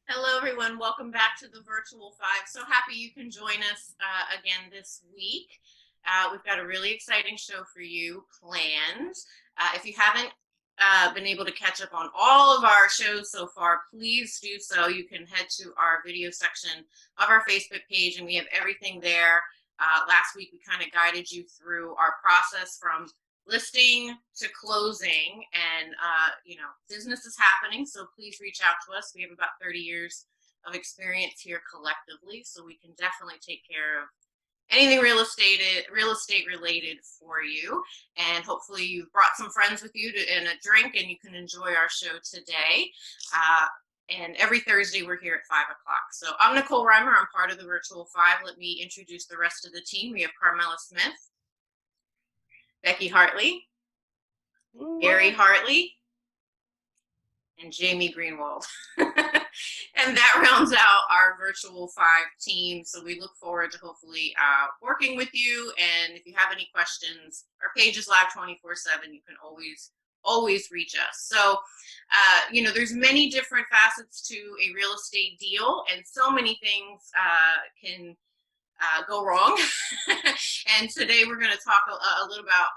Hello, everyone. Welcome back to the Virtual Five. So happy you can join us again this week. We've got a really exciting show for you planned. If you haven't been able to catch up on all of our shows so far, please do so. You can head to our video section of our Facebook page, and we have everything there. Last week, we kind of guided you through our process from listing to closing, and business is happening, so please reach out to us. We have about 30 years of experience here collectively, so we can definitely take care of anything real estate related for you. And hopefully you've brought some friends with you and a drink, and you can enjoy our show today. And every Thursday we're here at 5 o'clock. So I'm Nicole Rymer. I'm part of the Virtual Five. Let me introduce the rest of the team. We have Carmella Smith, Becky Hartley, Gary Hartley, and Jeinny Greenwald. And that rounds out our Virtual Five team. So we look forward to hopefully working with you. And if you have any questions, our page is live 24/7. You can always reach us. So, there's many different facets to a real estate deal, and so many things can go wrong. And today we're going to talk a little about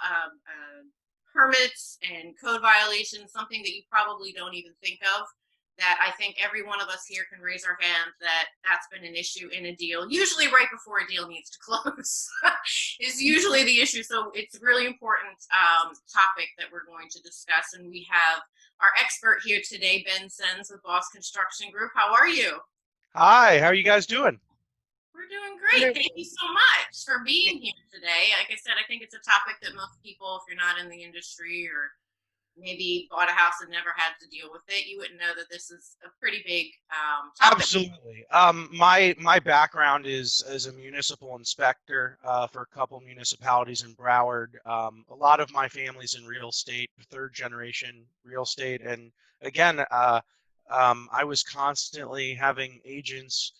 permits and code violations, something that you probably don't even think of, that I think every one of us here can raise our hand that's been an issue in a deal, usually right before a deal needs to close is usually the issue. So it's a really important topic that we're going to discuss. And we have our expert here today, Sens with Boss Construction Group. How are you? Hi, how are you guys doing? We're doing great. Thank you so much for being here today. Like I said, I think it's a topic that most people, if you're not in the industry or maybe bought a house and never had to deal with it, you wouldn't know that this is a pretty big topic. Absolutely. My background is as a municipal inspector for a couple municipalities in Broward. A lot of my family's in real estate, third generation real estate, and again, I was constantly having agents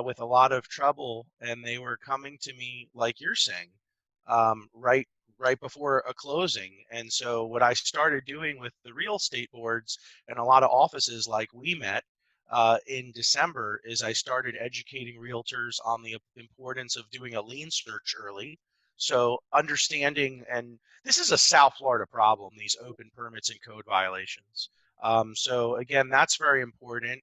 with a lot of trouble, and they were coming to me like you're saying, right before a closing. And so what I started doing with the real estate boards and a lot of offices like we met in December is I started educating realtors on the importance of doing a lien search early. So understanding, and this is a South Florida problem, these open permits and code violations. So again, that's very important.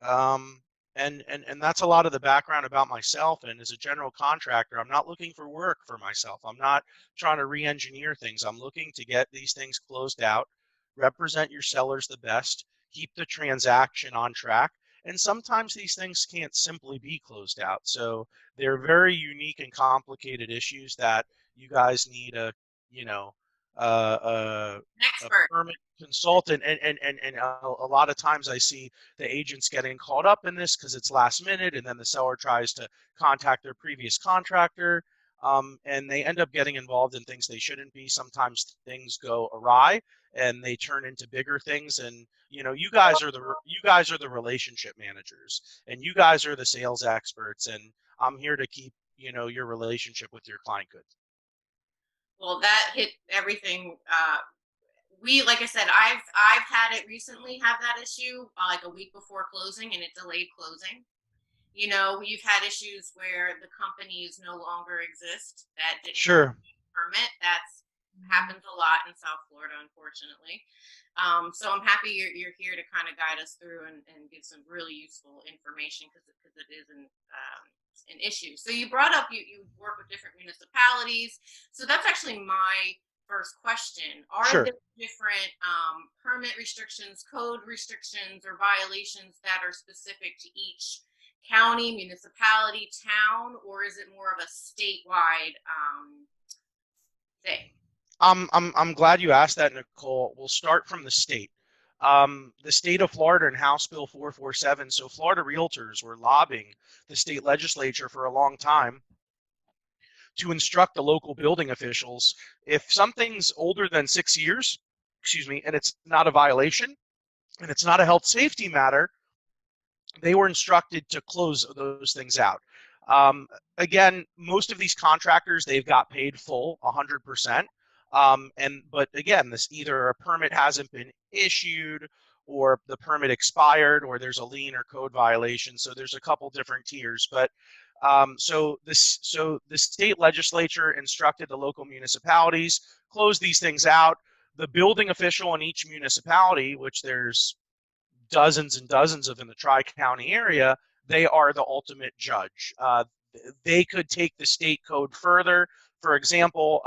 Um, and that's a lot of the background about myself. And as a general contractor, I'm not looking for work for myself. I'm not trying to re-engineer things. I'm looking to get these things closed out, represent your sellers the best, keep the transaction on track. And sometimes these things can't simply be closed out. So they're very unique and complicated issues that you guys need you know, a, a Expert. permit consultant. And a lot of times I see the agents getting caught up in this because it's last minute, and then the seller tries to contact their previous contractor, and they end up getting involved in things they shouldn't be. Sometimes things go awry and they turn into bigger things. And you guys are the relationship managers, and you guys are the sales experts, and I'm here to keep your relationship with your client good. Well, that hit everything. Like I said, I've had it recently have that issue like a week before closing, and it delayed closing. You've had issues where the companies no longer exist that didn't have Sure. a permit. That's happens a lot in South Florida, unfortunately. So I'm happy you're here to kind of guide us through and give some really useful information because it is an issue. So you brought up you work with different municipalities. So that's actually my first question. Are Sure. there different permit restrictions, code restrictions, or violations that are specific to each county, municipality, town, or is it more of a statewide thing? I'm glad you asked that, Nicole. We'll start from the state. The state of Florida and House Bill 447. So Florida realtors were lobbying the state legislature for a long time to instruct the local building officials if something's older than 6 years, excuse me, and it's not a violation and it's not a health safety matter, they were instructed to close those things out. Again, most of these contractors, they've got paid full 100%. But again, this either a permit hasn't been issued, or the permit expired, or there's a lien or code violation. So there's a couple different tiers. But so the state legislature instructed the local municipalities close these things out. The building official in each municipality, which there's dozens and dozens of in the Tri-County area, they are the ultimate judge. They could take the state code further. For example,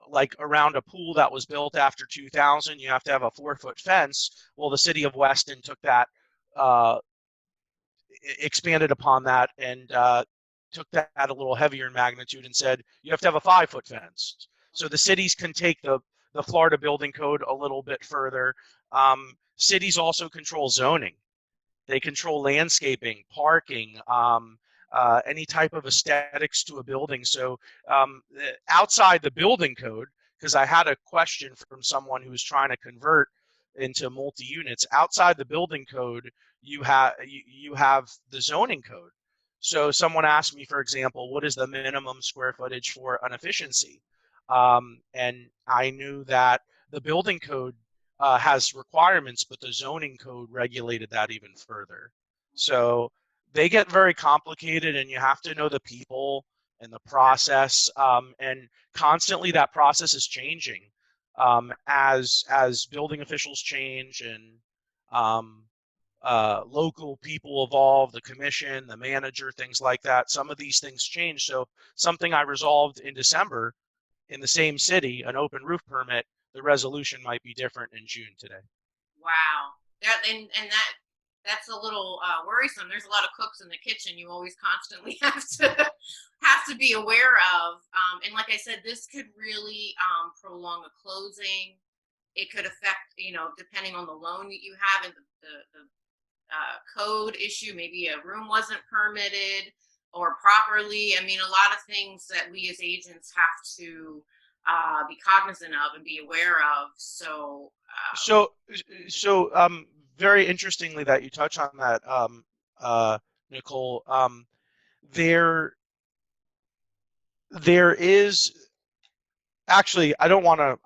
like around a pool that was built after 2000, you have to have a 4-foot fence. Well, the city of Weston took that, uh, expanded upon that, and took that a little heavier in magnitude and said you have to have a 5-foot fence. So the cities can take the Florida building code a little bit further. Cities also control zoning. They control landscaping, parking, any type of aesthetics to a building. So outside the building code, because I had a question from someone who was trying to convert into multi-units, outside the building code, you have the zoning code. So someone asked me, for example, what is the minimum square footage for an efficiency? And I knew that the building code has requirements, but the zoning code regulated that even further. So they get very complicated, and you have to know the people and the process, and constantly that process is changing as building officials change and local people evolve, the commission, the manager, things like that. Some of these things change. So something I resolved in December in the same city, an open roof permit, the resolution might be different in June today. Wow. That's a little worrisome. There's a lot of cooks in the kitchen. You always constantly have to be aware of. And like I said, this could really prolong a closing. It could affect, depending on the loan that you have and the code issue. Maybe a room wasn't permitted or properly. I mean, a lot of things that we as agents have to be cognizant of and be aware of. So, very interestingly that you touch on that, Nicole. There is actually, I don't want to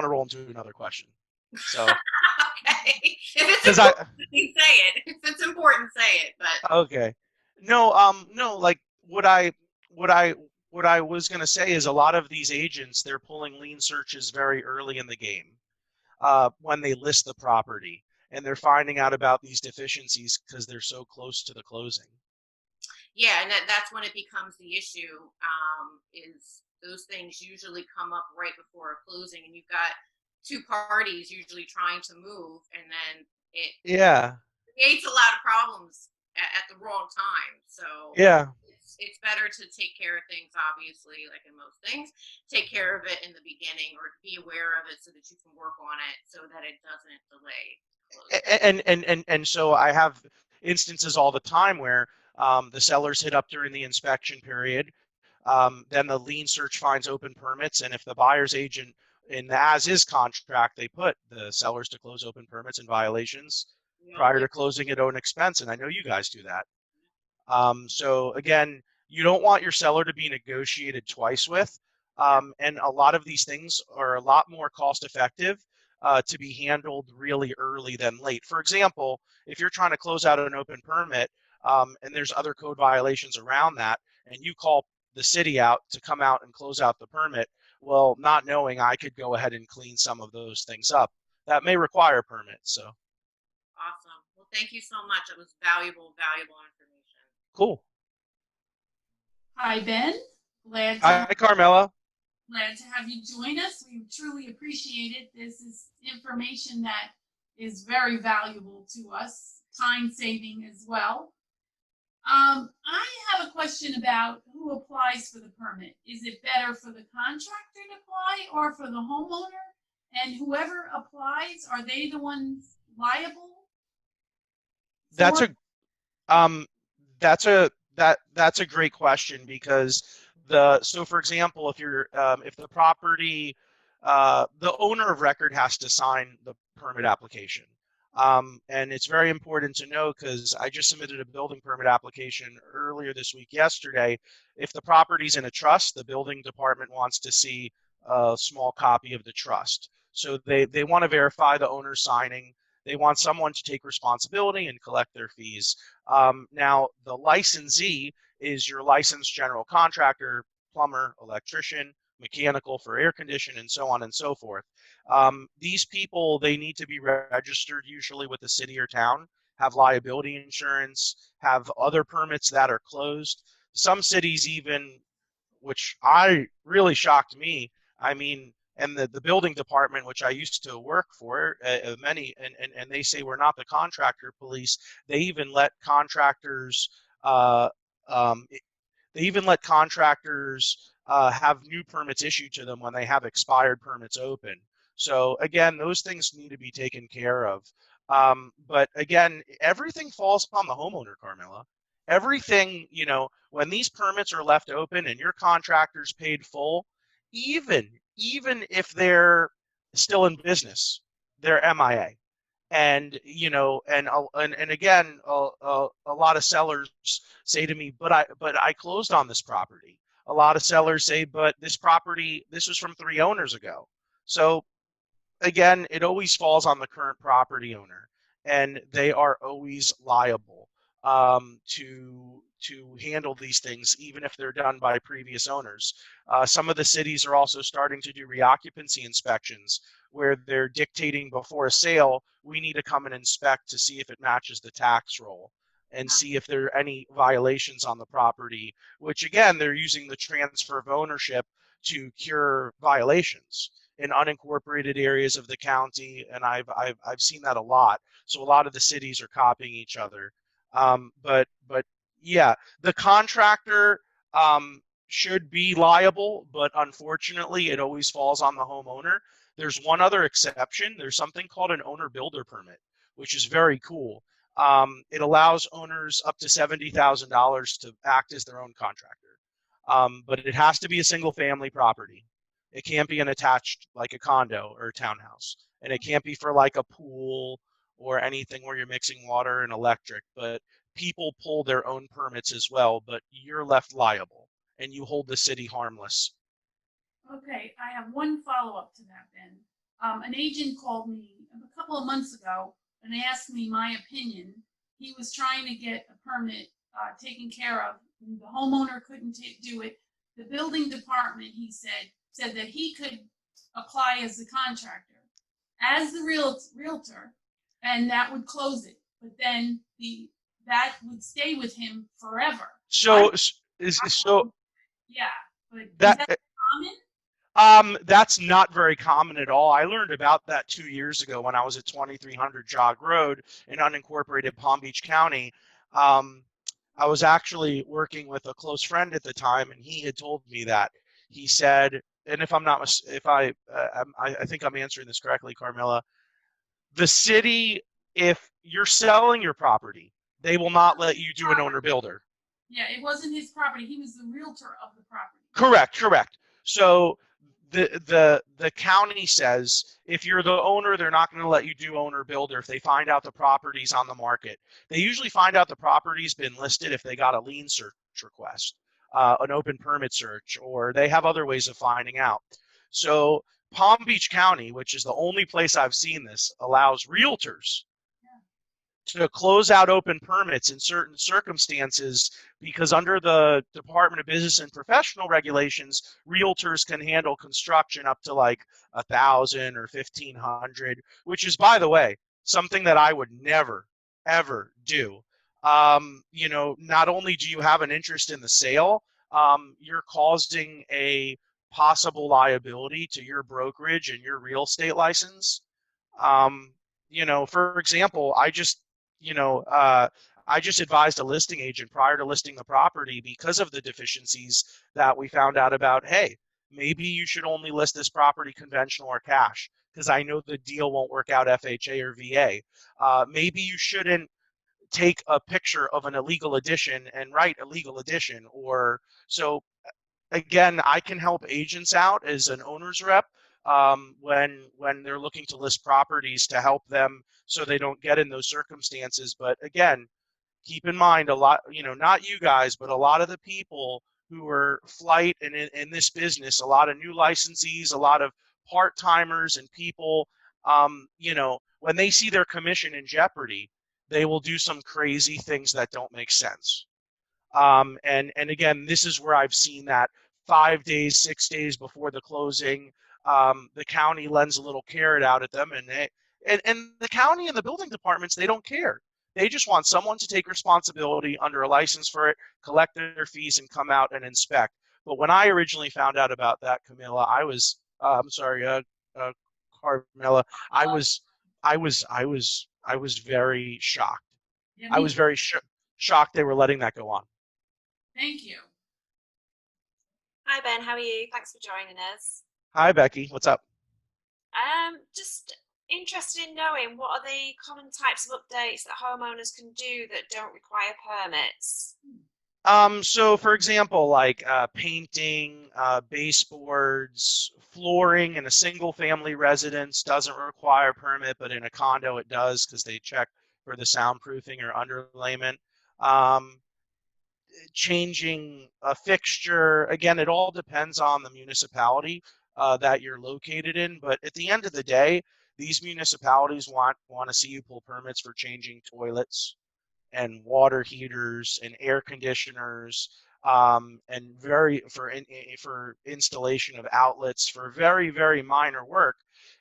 roll into another question. So okay, if it's important, say it. If it's important, say it. But okay, no, like what I was going to say is a lot of these agents, they're pulling lien searches very early in the game, when they list the property, and they're finding out about these deficiencies because they're so close to the closing. Yeah, and that's when it becomes the issue. Is those things usually come up right before a closing, and you've got two parties usually trying to move, and then it creates a lot of problems at the wrong time. So it's better to take care of things, obviously, like in most things, take care of it in the beginning or be aware of it so that you can work on it so that it doesn't delay closing. And so I have instances all the time where the sellers hit up during the inspection period. Then the lien search finds open permits, and if the buyer's agent in the as-is contract, they put the sellers to close open permits and violations prior to closing at own expense, and I know you guys do that. So again, you don't want your seller to be negotiated twice with, and a lot of these things are a lot more cost effective to be handled really early than late. For example, if you're trying to close out an open permit, and there's other code violations around that, and you call the city out to come out and close out the permit, well, not knowing I could go ahead and clean some of those things up. That may require permits. So awesome. Well, thank you so much. It was valuable information. Cool. Hi, Ben. Hi, Carmella. Glad to have you join us. We truly appreciate it. This is information that is very valuable to us, time saving as well. I have a question about who applies for the permit. Is it better for the contractor to apply or for the homeowner? And whoever applies, are they the ones liable? That's a great question, because so for example, if the property, the owner of record has to sign the permit application. And it's very important to know, because I just submitted a building permit application earlier this week, yesterday. If the property's in a trust, the building department wants to see a small copy of the trust. So they want to verify the owner signing. They want someone to take responsibility and collect their fees. Now, the licensee is your licensed general contractor, plumber, electrician, mechanical for air conditioning, and so on and so forth. These people, they need to be registered usually with the city or town, have liability insurance, have other permits that are closed. Some cities even, which I really shocked me. I mean, and the building department, which I used to work for, and they say we're not the contractor police. They even let contractors, uh, um, they even let contractors have new permits issued to them when they have expired permits open. So again, those things need to be taken care of. But again, everything falls upon the homeowner, Carmella. Everything, when these permits are left open and your contractor's paid full, even if they're still in business, they're MIA. And and again, a lot of sellers say to me, but I closed on this property. A lot of sellers say, but this property, this was from 3 owners ago. So again, it always falls on the current property owner, and they are always liable to handle these things, even if they're done by previous owners. Some of the cities are also starting to do reoccupancy inspections, where they're dictating before a sale, we need to come and inspect to see if it matches the tax roll and see if there are any violations on the property, which again, they're using the transfer of ownership to cure violations in unincorporated areas of the county, and I've seen that a lot. So a lot of the cities are copying each other. But yeah, the contractor should be liable, but unfortunately, it always falls on the homeowner. There's one other exception. There's something called an owner builder permit, which is very cool. It allows owners up to $70,000 to act as their own contractor, but it has to be a single family property. It can't be an attached, like a condo or a townhouse. And it can't be for like a pool or anything where you're mixing water and electric. But people pull their own permits as well, but you're left liable and you hold the city harmless. Okay, I have one follow-up to that then. An agent called me a couple of months ago and asked me my opinion. He was trying to get a permit taken care of. The homeowner couldn't do it. The building department, he said that he could apply as the contractor, as the realtor, and that would close it. But then that would stay with him forever. So Yeah, but that is that common? That's not very common at all. I learned about that 2 years ago when I was at 2300 Jog Road in unincorporated Palm Beach County. I was actually working with a close friend at the time, and he had told me that. He said, and if I'm not, if I think I'm answering this correctly, Carmella, the city, if you're selling your property, they will not let you do an owner builder. Yeah, it wasn't his property. He was the realtor of the property. Correct. So the county says if you're the owner, they're not going to let you do owner builder if they find out the property's on the market. They usually find out the property's been listed if they got a lien search request, an open permit search, or they have other ways of finding out. So Palm Beach County, which is the only place I've seen this, allows realtors to close out open permits in certain circumstances, because under the Department of Business and Professional regulations, realtors can handle construction up to like 1,000 or 1,500, which is, by the way, something that I would never, ever do. Not only do you have an interest in the sale, you're causing a possible liability to your brokerage and your real estate license. For example, I just advised a listing agent prior to listing the property because of the deficiencies that we found out about. Hey, maybe you should only list this property conventional or cash, because I know the deal won't work out FHA or VA. Maybe you shouldn't take a picture of an illegal addition and write illegal addition. Or so again, I can help agents out as an owner's rep when they're looking to list properties, to help them so they don't get in those circumstances. But again, keep in mind, a lot, not you guys, but a lot of the people who are flight and in this business, a lot of new licensees, a lot of part-timers and people, when they see their commission in jeopardy, they will do some crazy things that don't make sense. And again, this is where I've seen that 5 days, 6 days before the closing, the county lends a little carrot out at them, and the county and the building departments, they don't care. They just want someone to take responsibility under a license for it, collect their fees, and come out and inspect. But when I originally found out about that, Camilla, Carmella, I was very shocked. Yeah, I was very shocked they were letting that go on. Thank you. Hi Ben, how are you? Thanks for joining us. Hi Becky, what's up? Just interested in knowing what are the common types of updates that homeowners can do that don't require permits? So for example, like painting, baseboards, flooring in a single family residence doesn't require a permit, but in a condo it does because they check for the soundproofing or underlayment. Changing a fixture, again, it all depends on the municipality that you're located in. But at the end of the day, these municipalities want to see you pull permits for changing toilets and water heaters and air conditioners, and for installation of outlets for very, very minor work.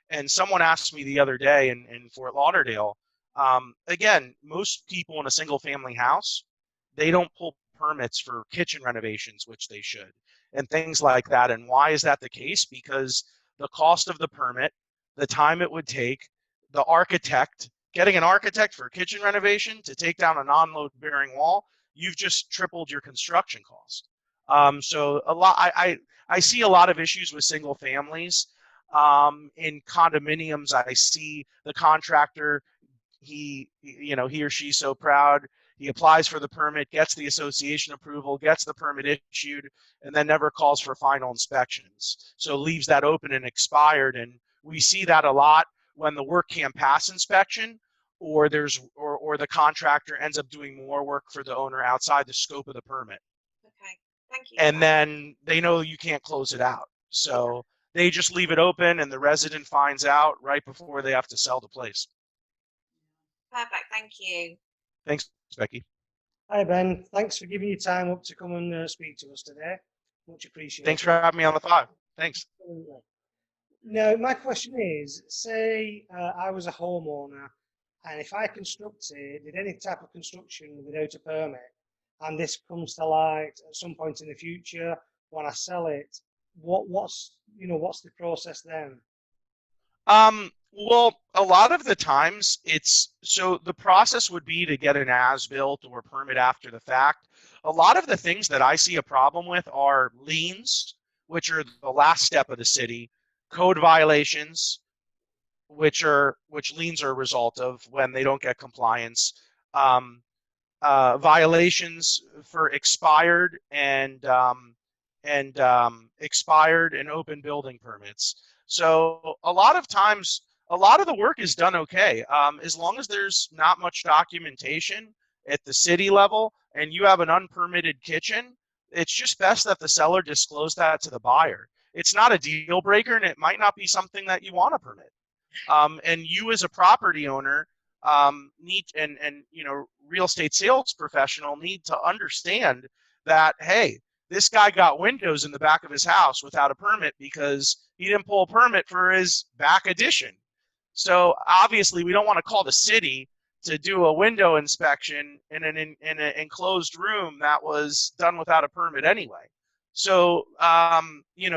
And someone asked me the other day in Fort Lauderdale, again, most people in a single family house, they don't pull permits for kitchen renovations, which they should, and things like that. And why is that the case? Because the cost of the permit, the time it would take, the architect, getting an architect for a kitchen renovation to take down a non-load bearing wall, you've just tripled your construction cost. So I see a lot of issues with single families. In condominiums, I see the contractor, he or she's so proud. He applies for the permit, gets the association approval, gets the permit issued, and then never calls for final inspections. So leaves that open and expired. And we see that a lot when the work can't pass inspection, or the contractor ends up doing more work for the owner outside the scope of the permit. Okay, thank you. And then they know you can't close it out. So they just leave it open and the resident finds out right before they have to sell the place. Perfect, thank you. Thanks, Becky. Hi Ben, thanks for giving your time up to come and speak to us today. Much appreciated. Thanks for having me on the pod. Thanks. Absolutely. Now, my question is, say I was a homeowner, and if I did any type of construction without a permit, and this comes to light at some point in the future when I sell it, what's the process then? Well, a lot of the times the process would be to get an as-built or permit after the fact. A lot of the things that I see a problem with are liens, which are the last step of the city, code violations, which liens are a result of when they don't get compliance, violations for expired and open building permits. So a lot of times, a lot of the work is done okay, as long as there's not much documentation at the city level and you have an unpermitted kitchen. It's just best that the seller disclose that to the buyer. It's not a deal breaker, and it might not be something that you want to permit. And you as a property owner real estate sales professional need to understand that, hey, this guy got windows in the back of his house without a permit because he didn't pull a permit for his back addition. So obviously we don't want to call the city to do a window inspection in an enclosed room that was done without a permit anyway. So,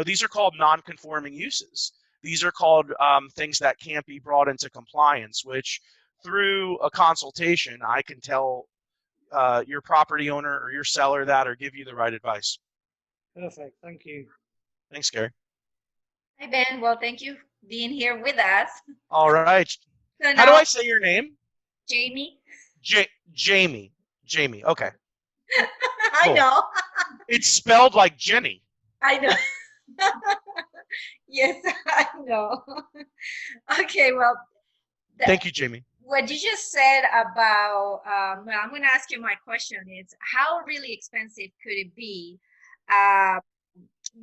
these are called non-conforming uses. These are called things that can't be brought into compliance, which through a consultation, I can tell your property owner or your seller that, or give you the right advice. Perfect, thank you. Thanks, Gary. Hi, Ben. Well, thank you for being here with us. All right. So How do I say your name? Jamie. Jamie. Okay. I Cool. know. It's spelled like Jenny. I know. Yes, I know. Okay, well. Thank you, Jamie. What you just said about, I'm going to ask you my question is, how really expensive could it be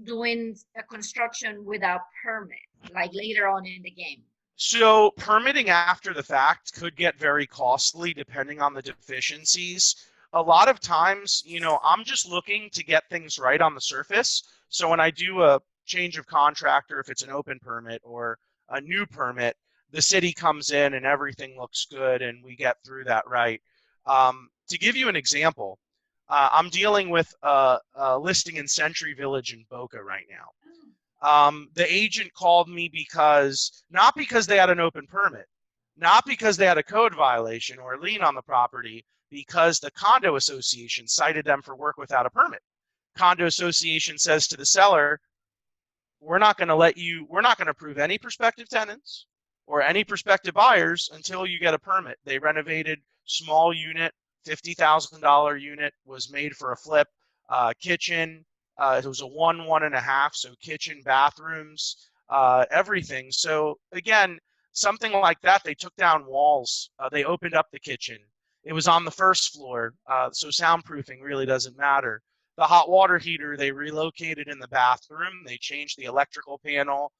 doing a construction without permit, like later on in the game? So permitting after the fact could get very costly depending on the deficiencies. A lot of times, I'm just looking to get things right on the surface. So when I do a change of contractor, if it's an open permit or a new permit, the city comes in and everything looks good and we get through that right. To give you an example, I'm dealing with a listing in Century Village in Boca right now. The agent called me not because they had an open permit, not because they had a code violation or a lien on the property, because the condo association cited them for work without a permit. Condo association says to the seller, we're not going to approve any prospective tenants or any prospective buyers until you get a permit. They renovated small unit, $50,000 unit, was made for a flip, kitchen. It was a 1.5, so kitchen, bathrooms, everything. So again, something like that, they took down walls. They opened up the kitchen. It was on the first floor, so soundproofing really doesn't matter. The hot water heater, they relocated in the bathroom. They changed the electrical panel.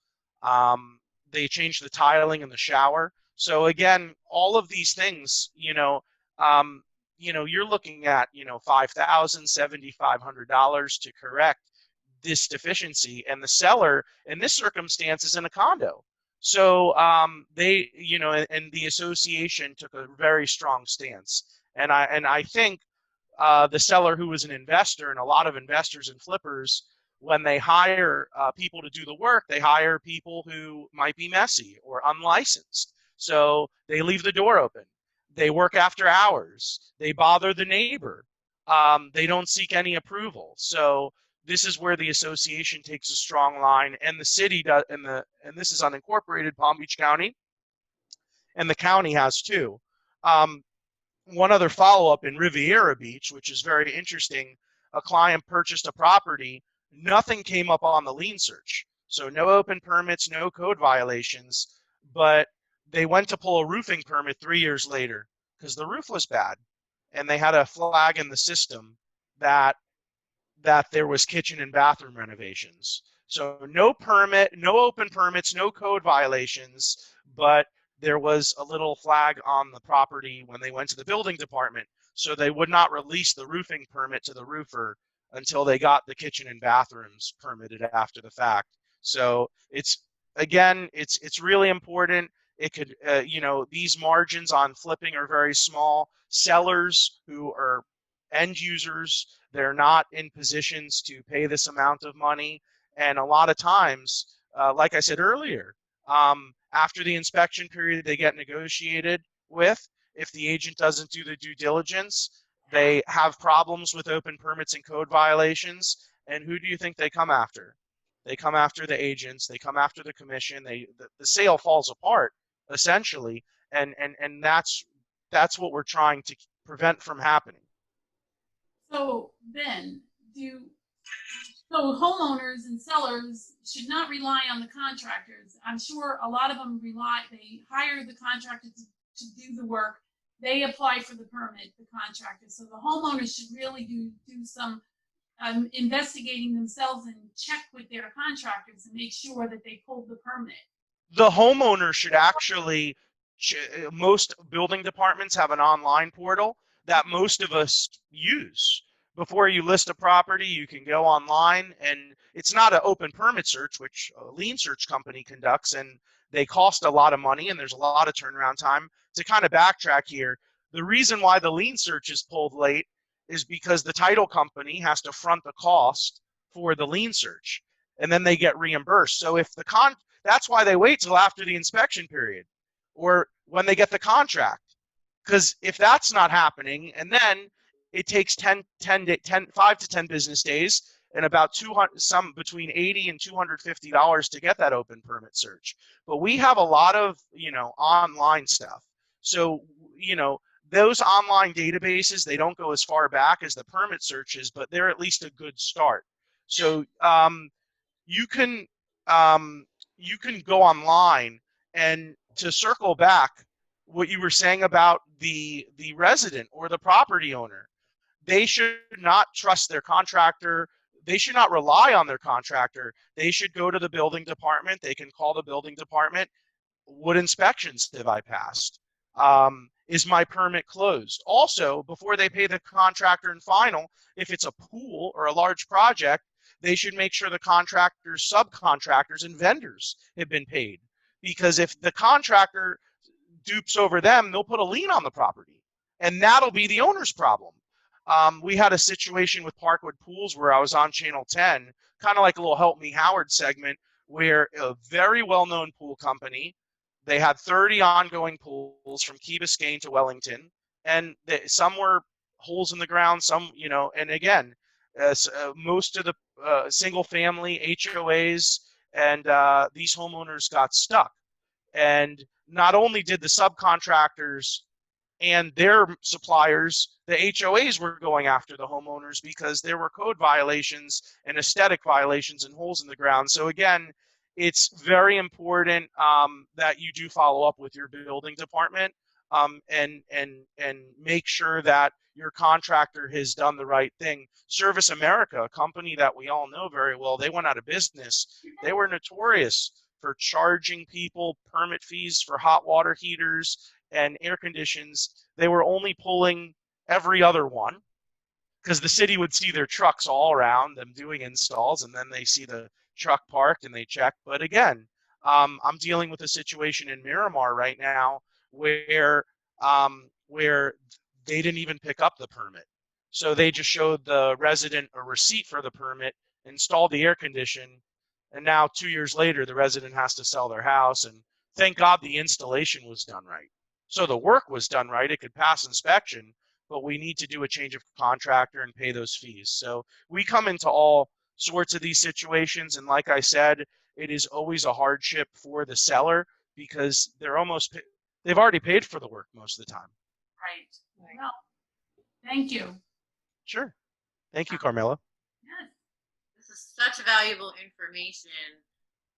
They changed the tiling in the shower. So again, all of these things, you're looking at, $5,000, $7,500 to correct this deficiency. And the seller in this circumstance is in a condo. So they, and the association took a very strong stance. And I think the seller, who was an investor, and a lot of investors and flippers, when they hire people to do the work, they hire people who might be messy or unlicensed. So they leave the door open. They work after hours. They bother the neighbor. They don't seek any approval. So this is where the association takes a strong line, and the city does, and this is unincorporated Palm Beach County, and the county has too. One other follow-up in Riviera Beach, which is very interesting. A client purchased a property. Nothing came up on the lien search. So no open permits, no code violations, but they went to pull a roofing permit 3 years later because the roof was bad. And they had a flag in the system that there was kitchen and bathroom renovations. So no permit, no open permits, no code violations, but there was a little flag on the property when they went to the building department. So they would not release the roofing permit to the roofer until they got the kitchen and bathrooms permitted after the fact. So it's really important. It could, these margins on flipping are very small. Sellers who are end users, they're not in positions to pay this amount of money. And a lot of times, like I said earlier, after the inspection period, they get negotiated with. If the agent doesn't do the due diligence, they have problems with open permits and code violations. And who do you think they come after? They come after the agents. They come after the commission. The sale falls apart, essentially. And that's what we're trying to prevent from happening. So then, so homeowners and sellers should not rely on the contractors. I'm sure a lot of them they hire the contractor to do the work. They apply for the permit, the contractor. So the homeowners should really do some investigating themselves and check with their contractors and make sure that they pulled the permit. The homeowner should actually, most building departments have an online portal that most of us use. Before you list a property, you can go online, and it's not an open permit search, which a lien search company conducts, and they cost a lot of money, and there's a lot of turnaround time. To kind of backtrack here, the reason why the lien search is pulled late is because the title company has to front the cost for the lien search, and then they get reimbursed. So if that's why they wait till after the inspection period or when they get the contract. Because if that's not happening, and then it takes 5 to 10 business days and about between $80 and $250 to get that open permit search. But we have a lot of, online stuff. So, those online databases, they don't go as far back as the permit searches, but they're at least a good start. So you can go online, and to circle back what you were saying about the resident or the property owner, they should not trust their contractor. They should not rely on their contractor. They should go to the building department. They can call the building department. what inspections have I passed? Is my permit closed? Also, before they pay the contractor in final, if it's a pool or a large project, they should make sure the contractors, subcontractors, and vendors have been paid. Because if the contractor dupes over them, they'll put a lien on the property, and that'll be the owner's problem. We had a situation with Parkwood Pools where I was on Channel 10, kind of like a little Help Me Howard segment, where a very well-known pool company, they had 30 ongoing pools from Key Biscayne to Wellington, and some were holes in the ground, some, and again, most of the single-family HOAs and these homeowners got stuck. And not only did the subcontractors and their suppliers, the HOAs were going after the homeowners because there were code violations and aesthetic violations and holes in the ground. So again, it's very important that you do follow up with your building department and make sure that your contractor has done the right thing. Service America, a company that we all know very well, they went out of business. They were notorious for charging people permit fees for hot water heaters and air conditions. They were only pulling every other one because the city would see their trucks all around them doing installs, and then they see the truck parked and they check. But again, I'm dealing with a situation in Miramar right now where they didn't even pick up the permit. So they just showed the resident a receipt for the permit, installed the air condition, and now 2 years later, the resident has to sell their house. And thank God the installation was done right. So the work was done right. It could pass inspection, but we need to do a change of contractor and pay those fees. So we come into all sorts of these situations. And like I said, it is always a hardship for the seller because they've already paid for the work most of the time. Right. Well, thank you. Sure. Thank you, Carmella. Yes. This is such valuable information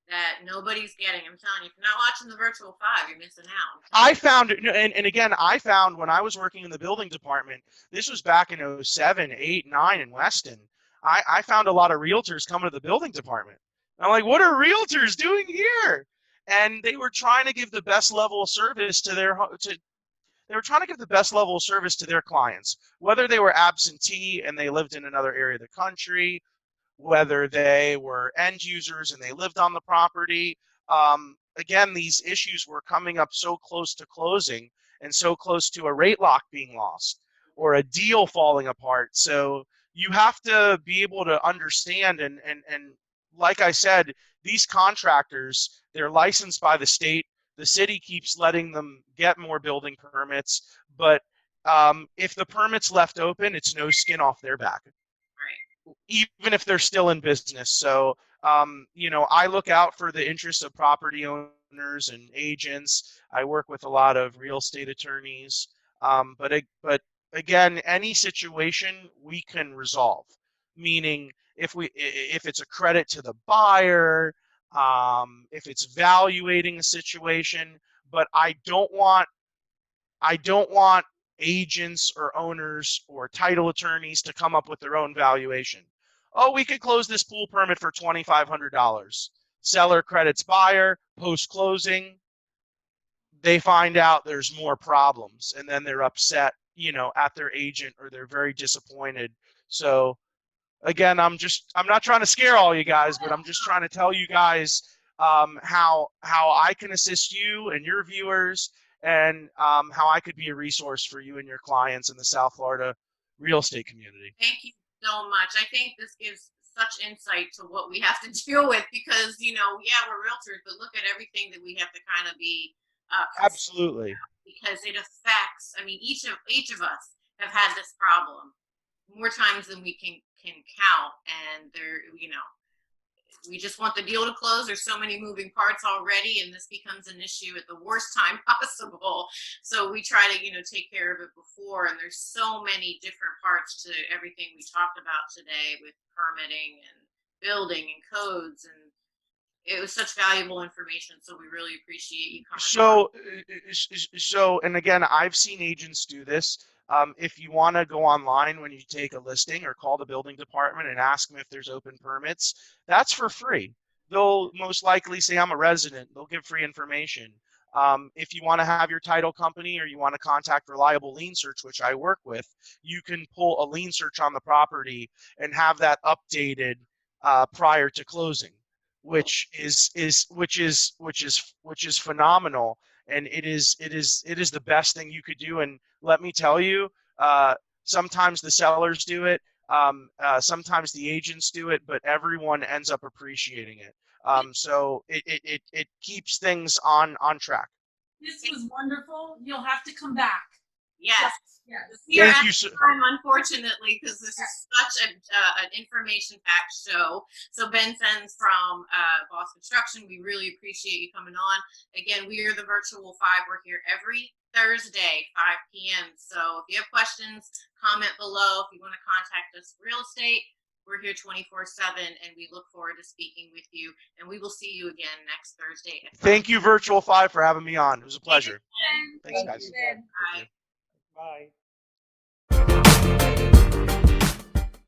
that nobody's getting. I'm telling you, if you're not watching the virtual 5, you're missing out. I found, and again, I found when I was working in the building department, this was back in 07, 8, 9 in Weston, I found a lot of realtors coming to the building department. I'm like, what are realtors doing here? And they were trying to give the best level of service to their clients, whether they were absentee and they lived in another area of the country, whether they were end users and they lived on the property. Again, these issues were coming up so close to closing and so close to a rate lock being lost or a deal falling apart. So you have to be able to understand, and like I said, these contractors, they're licensed by the state. The city keeps letting them get more building permits, but if the permit's left open, it's no skin off their back, even if they're still in business. So, I look out for the interests of property owners and agents. I work with a lot of real estate attorneys, but again, any situation we can resolve, meaning if it's a credit to the buyer, if it's evaluating a situation, but I don't want agents or owners or title attorneys to come up with their own valuation. Oh, we could close this pool permit for $2,500. Seller credits buyer, post-closing, they find out there's more problems, and then they're upset, at their agent, or they're very disappointed. So again, I'm not trying to scare all you guys, but I'm just trying to tell you guys how I can assist you and your viewers, and how I could be a resource for you and your clients in the South Florida real estate community. Thank you so much. I think this gives such insight to what we have to deal with because, we're realtors, but look at everything that we have to kind of be absolutely, because it affects, each of us have had this problem more times than we can count, and we just want the deal to close. There's so many moving parts already, and this becomes an issue at the worst time possible. So we try to, take care of it before, and there's so many different parts to everything we talked about today with permitting and building and codes, and it was such valuable information. So we really appreciate you coming. So, and again, I've seen agents do this. If you want to go online when you take a listing or call the building department and ask them if there's open permits, that's for free. They'll most likely say, I'm a resident. They'll give free information. If you want to have your title company or you want to contact Reliable Lien Search, which I work with, you can pull a lien search on the property and have that updated prior to closing, which is phenomenal, and it is the best thing you could do. And let me tell you, sometimes the sellers do it, sometimes the agents do it, but everyone ends up appreciating it. So it keeps things on track. This was wonderful. You'll have to come back. Yes. Yes. We are Thank at you so time, unfortunately, because this is such an information-packed show. So Ben Sens from Boss Construction, we really appreciate you coming on. Again, we are the Virtual Five. We're here every Thursday, 5 p.m. So if you have questions, comment below. If you want to contact us, real estate, we're here 24/7, and we look forward to speaking with you. And we will see you again next Thursday. Thank you, Virtual 5, for having me on. It was a pleasure. Thanks, guys. Ben. Thank you. Bye.